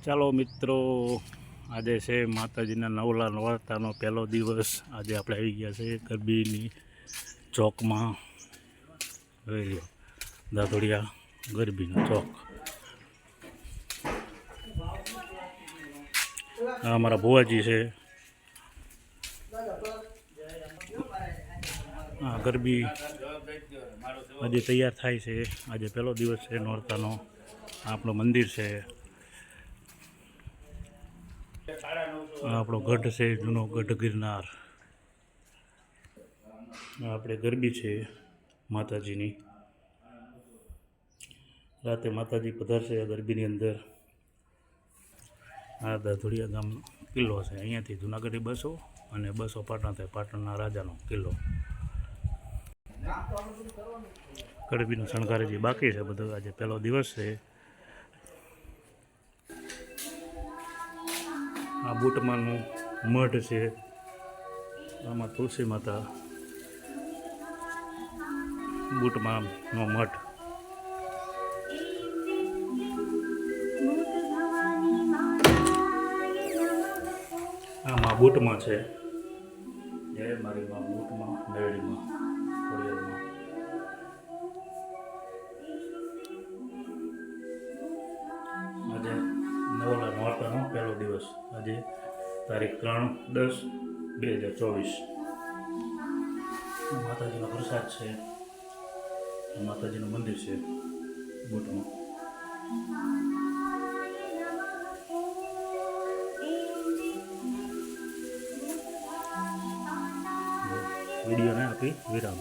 ચાલો મિત્રો, આજે છે માતાજીના નવલા નોરતાનો પહેલો દિવસ। આજે આપણે આવી ગયા છે ગરબીની ચોકમાં। જોઈ લો દાદોડિયા ગરબીનો ચોક। આ અમારા ભુવાજી છે। આ ગરબી આજે તૈયાર થાય છે। આજે પહેલો દિવસ છે નોરતાનો। આપણું મંદિર છે, આપણો ગઢ છે, જૂનો ગઢ ગિરનાર। આપણે ગરબી છે માતાજીની। રાતે માતાજી પધારશે આ ગરબીની અંદર। આ દાધોડિયા ગામનો કિલ્લો છે। અહીંયાથી જૂનાગઢની બસો અને બસો પાટણ થાય। પાટણના રાજાનો કિલ્લો। ગરબીનો શણગાર જે બાકી છે બધો। આજે પહેલો દિવસ છે। આ બુટમાનું મઢ છે। આમાં તુલસી માતા બુટમાનો મઠ। આમાં બુટમાં છે। જય મારી માં બુટમાં મેળીમાં ખોડિયારમાં। આજે નવલા નોરતાનો પહેલો દિવસ। આજે તારીખ 3/10/2024। માતાજીનો પ્રસાદ છે। માતાજીનું મંદિર છે બુટમાં। વિડીયોને આપી વિરામ।